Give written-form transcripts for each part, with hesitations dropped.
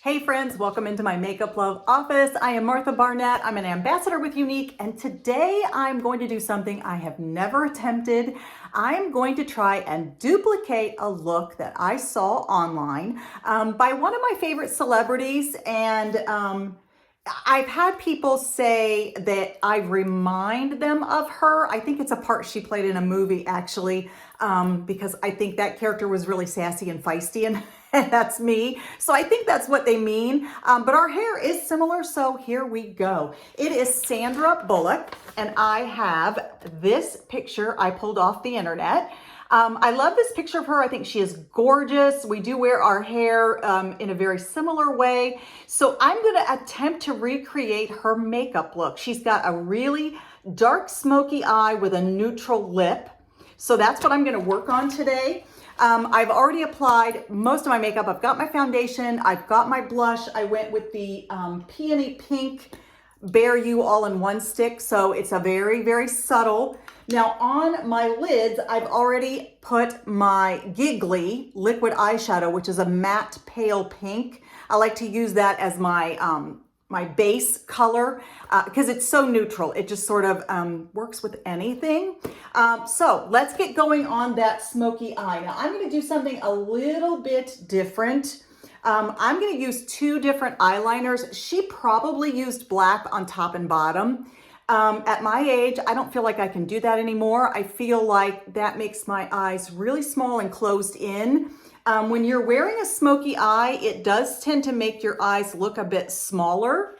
Hey friends, welcome into my Makeup Love office. I am Martha Barnett. I'm an ambassador with Younique, and today I'm going to do something I have never attempted. I'm going to try and duplicate a look that I saw online by one of my favorite celebrities, and I've had people say that I remind them of her. I think it's a part she played in a movie, actually, because I think that character was really sassy and feisty, and that's me. So I think that's what they mean. But our hair is similar, so here we go. It is Sandra Bullock, and I have this picture I pulled off the internet. I love this picture of her. I think she is gorgeous. We do wear our hair in a very similar way. So I'm going to attempt to recreate her makeup look. She's got a really dark smoky eye with a neutral lip. So that's what I'm going to work on today. I've already applied most of my makeup. I've got my foundation. I've got my blush. I went with the Peony Pink Bare You All-in-One stick. So it's a very, very subtle. Now on my lids, I've already put my Giggly liquid eyeshadow, which is a matte pale pink. I like to use that as my my base color because it's so neutral. It just sort of works with anything. So let's get going on that smoky eye. Now I'm going to do something a little bit different. I'm going to use two different eyeliners. She probably used black on top and bottom. At my age, I don't feel like I can do that anymore. I feel like that makes my eyes really small and closed in. When you're wearing a smoky eye, it does tend to make your eyes look a bit smaller.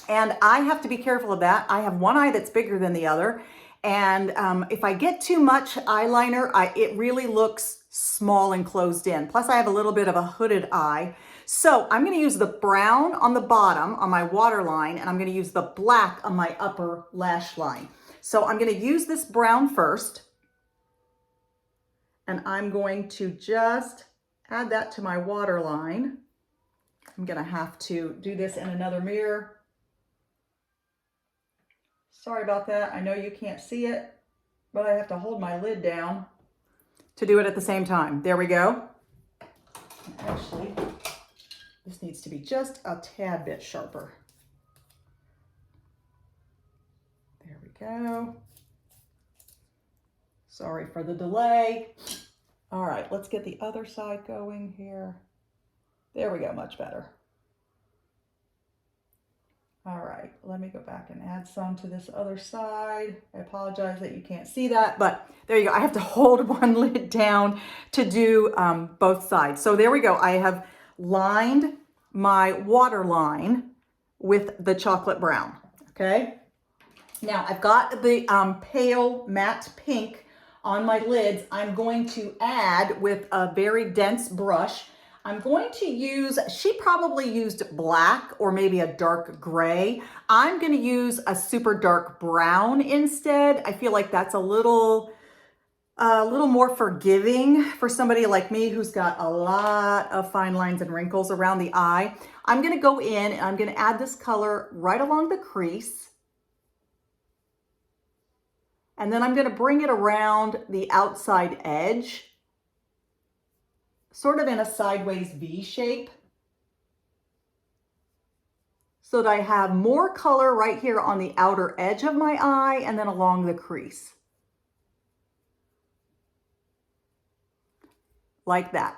And I have to be careful of that. I have one eye that's bigger than the other. And if I get too much eyeliner, it really looks small and closed in. Plus I have a little bit of a hooded eye. So I'm going to use the brown on the bottom on my waterline, and I'm going to use the black on my upper lash line. So I'm going to use this brown first, and I'm going to just add that to my waterline. I'm going to have to do this in another mirror. Sorry about that. I know you can't see it, but I have to hold my lid down to do it at the same time. There we go. Actually, this needs to be just a tad bit sharper. There we go. Sorry for the delay. All right, let's get the other side going here. There we go, much better. All right, let me go back and add some to this other side. I apologize that you can't see that, but there you go. I have to hold one lid down to do both sides. So there we go. I have lined my waterline with the chocolate brown, okay? Now I've got the pale matte pink on my lids. I'm going to add with a very dense brush. I'm going to use, she probably used black or maybe a dark gray. I'm going to use a super dark brown instead. I feel like that's a little more forgiving for somebody like me who's got a lot of fine lines and wrinkles around the eye. I'm going to go in and I'm going to add this color right along the crease. And then I'm going to bring it around the outside edge, sort of in a sideways V shape, so that I have more color right here on the outer edge of my eye and then along the crease. Like that.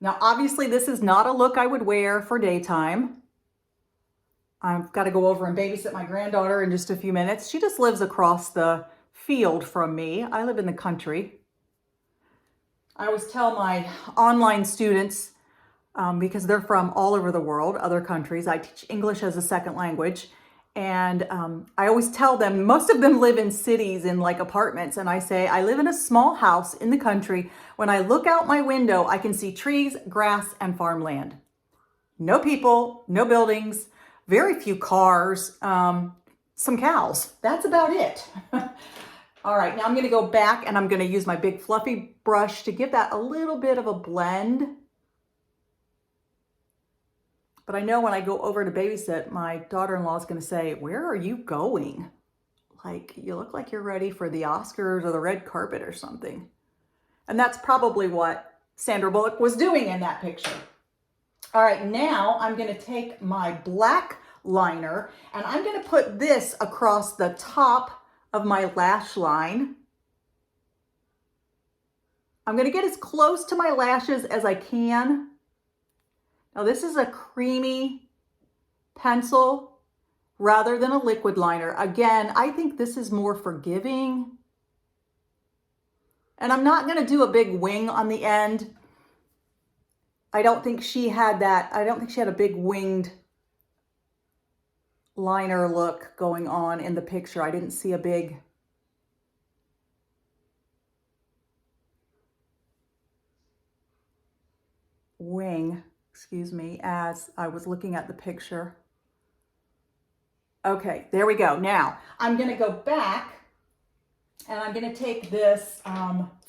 Now, obviously, this is not a look I would wear for daytime. I've got to go over and babysit my granddaughter in just a few minutes. She just lives across the field from me. I live in the country. I always tell my online students, because they're from all over the world, other countries, I teach English as a second language. And I always tell them, most of them live in cities in like apartments. And I say, I live in a small house in the country. When I look out my window, I can see trees, grass, and farmland. No people, no buildings, very few cars, some cows. That's about it. All right, now I'm going to go back and I'm going to use my big fluffy brush to give that a little bit of a blend. But I know when I go over to babysit, my daughter-in-law is going to say, "Where are you going? Like, you look like you're ready for the Oscars or the red carpet or something." And that's probably what Sandra Bullock was doing in that picture. All right, now I'm gonna take my black liner and I'm gonna put this across the top of my lash line. I'm gonna get as close to my lashes as I can. Now this is a creamy pencil rather than a liquid liner. Again, I think this is more forgiving. And I'm not gonna do a big wing on the end. I don't think she had that. I don't think she had a big winged liner look going on in the picture. I didn't see a big wing, excuse me, as I was looking at the picture. Okay, there we go. Now I'm gonna go back and I'm gonna take this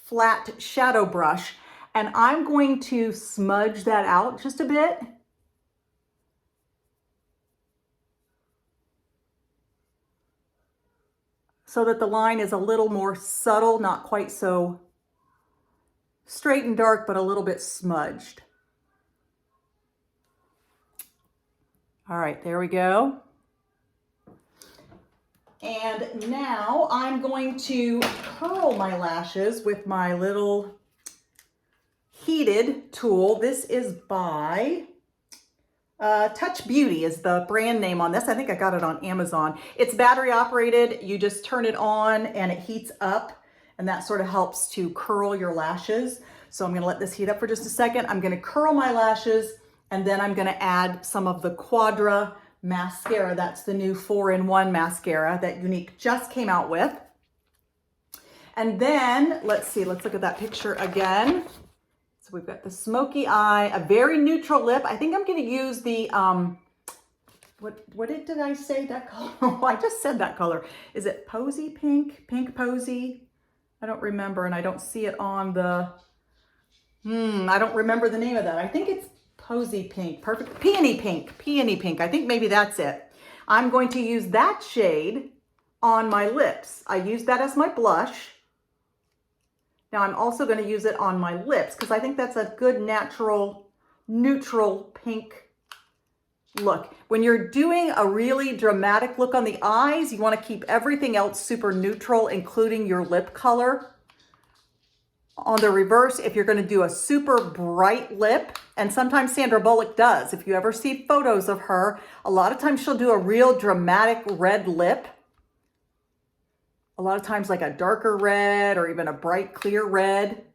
flat shadow brush and I'm going to smudge that out just a bit. So that the line is a little more subtle, not quite so straight and dark, but a little bit smudged. All right, there we go. And now I'm going to curl my lashes with my little heated tool. This is by Touch Beauty is the brand name on this. I think I got it on Amazon. It's battery operated. You just turn it on and it heats up, and that sort of helps to curl your lashes. So I'm gonna let this heat up for just a second. I'm gonna curl my lashes, and then I'm gonna add some of the Quadra mascara. That's the new 4-in-1 mascara that Unique just came out with. And then, let's see, let's look at that picture again. So we've got the smoky eye, a very neutral lip. I think I'm going to use the, what did I say that color? Oh, I just said that color. Is it Posy Pink? Pink Posy? I don't remember, and I don't see it on the, I don't remember the name of that. I think it's Posy Pink, perfect. Peony Pink, Peony Pink. I think maybe that's it. I'm going to use that shade on my lips. I use that as my blush. Now I'm also going to use it on my lips because I think that's a good natural neutral pink look. When you're doing a really dramatic look on the eyes, you want to keep everything else super neutral, including your lip color. On the reverse, if you're going to do a super bright lip, and sometimes Sandra Bullock does, if you ever see photos of her, a lot of times she'll do a real dramatic red lip. A lot of times like a darker red or even a bright clear red.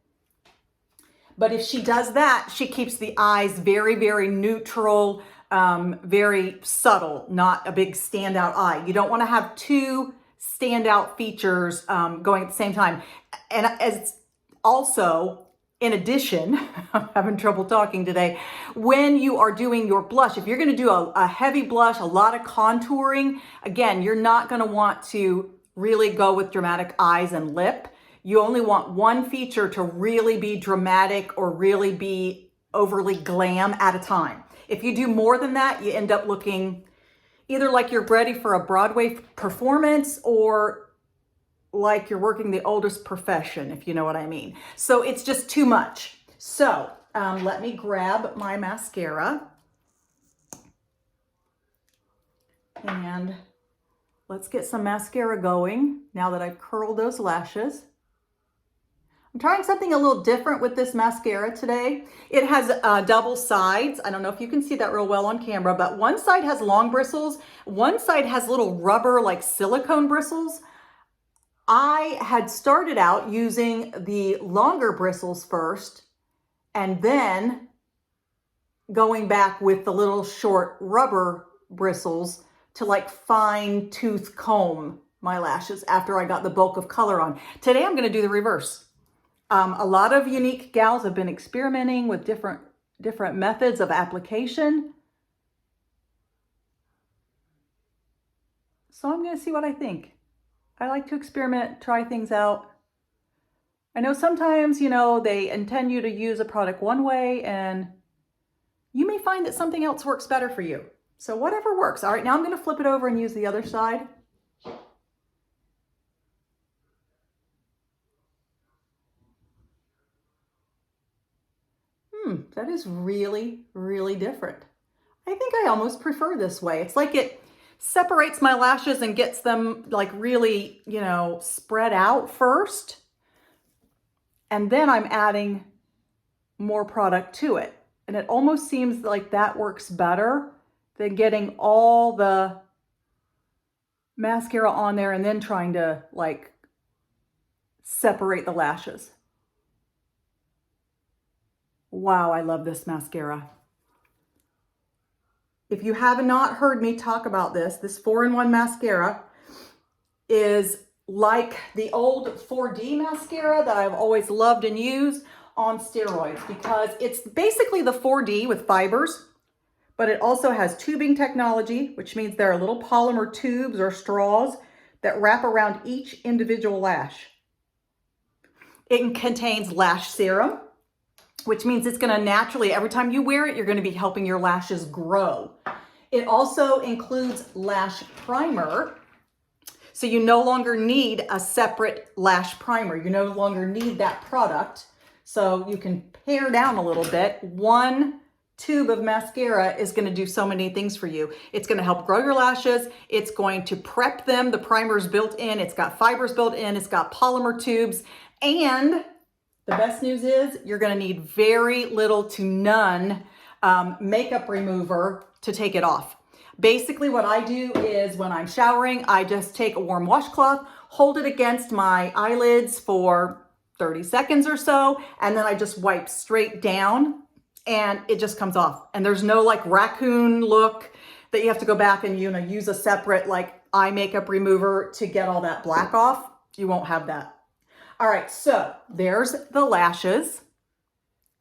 But if she does that, she keeps the eyes very, very neutral, very subtle, not a big standout eye. You don't want to have two standout features going at the same time. And as also, in addition, I'm having trouble talking today, when you are doing your blush, if you're going to do a heavy blush, a lot of contouring, again, you're not going to want to really go with dramatic eyes and lip. You only want one feature to really be dramatic or really be overly glam at a time. If you do more than that, you end up looking either like you're ready for a Broadway performance or like you're working the oldest profession, if you know what I mean. So it's just too much. So let me grab my mascara and let's get some mascara going now that I've curled those lashes. I'm trying something a little different with this mascara today. It has double sides. I don't know if you can see that real well on camera, but one side has long bristles. One side has little rubber like silicone bristles. I had started out using the longer bristles first and then going back with the little short rubber bristles to like fine tooth comb my lashes after I got the bulk of color on. Today I'm going to do the reverse. A lot of Unique gals have been experimenting with different methods of application. So I'm going to see what I think. I like to experiment, try things out. I know sometimes, you know, they intend you to use a product one way and you may find that something else works better for you. So whatever works. All right, now I'm going to flip it over and use the other side. Is that is really, really different. I think I almost prefer this way. It's like it separates my lashes and gets them like really, you know, spread out first. And then I'm adding more product to it. And it almost seems like that works better than getting all the mascara on there and then trying to like separate the lashes. Wow, I love this mascara. If you have not heard me talk about this 4-in-1 mascara is like the old 4D mascara that I've always loved and used on steroids, because it's basically the 4D with fibers, but it also has tubing technology, which means there are little polymer tubes or straws that wrap around each individual lash. It contains lash serum, which means it's going to naturally, every time you wear it, you're going to be helping your lashes grow. It also includes lash primer. So you no longer need a separate lash primer. You no longer need that product. So you can pare down a little bit. One tube of mascara is going to do so many things for you. It's going to help grow your lashes. It's going to prep them. The primer's built in. It's got fibers built in. It's got polymer tubes. And the best news is you're going to need very little to none makeup remover to take it off. Basically what I do is when I'm showering, I just take a warm washcloth, hold it against my eyelids for 30 seconds or so, and then I just wipe straight down and it just comes off. And there's no like raccoon look that you have to go back and, you know, use a separate like eye makeup remover to get all that black off. You won't have that. All right, so there's the lashes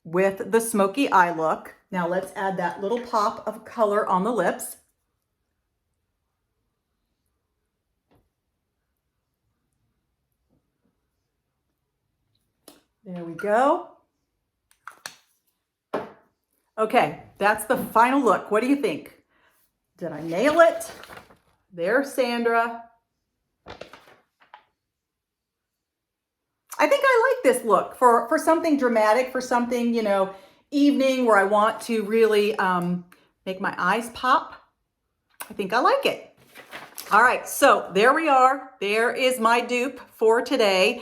with the smoky eye look. Now let's add that little pop of color on the lips. There we go. Okay, that's the final look. What do you think? Did I nail it? There's Sandra. I think I like this look for something dramatic, for something, you know, evening where I want to really make my eyes pop. I think I like it. All right, so there we are. There is my dupe for today.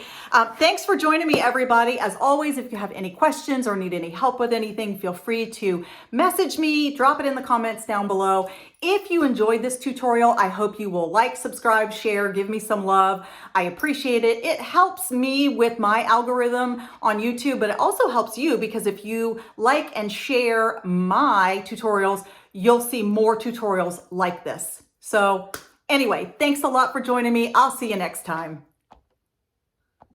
Thanks for joining me, everybody. As always, if you have any questions or need any help with anything, feel free to message me, drop it in the comments down below. If you enjoyed this tutorial, I hope you will like, subscribe, share, give me some love. I appreciate it. It helps me with my algorithm on YouTube, but it also helps you because if you like and share my tutorials, you'll see more tutorials like this. So anyway, thanks a lot for joining me. I'll see you next time.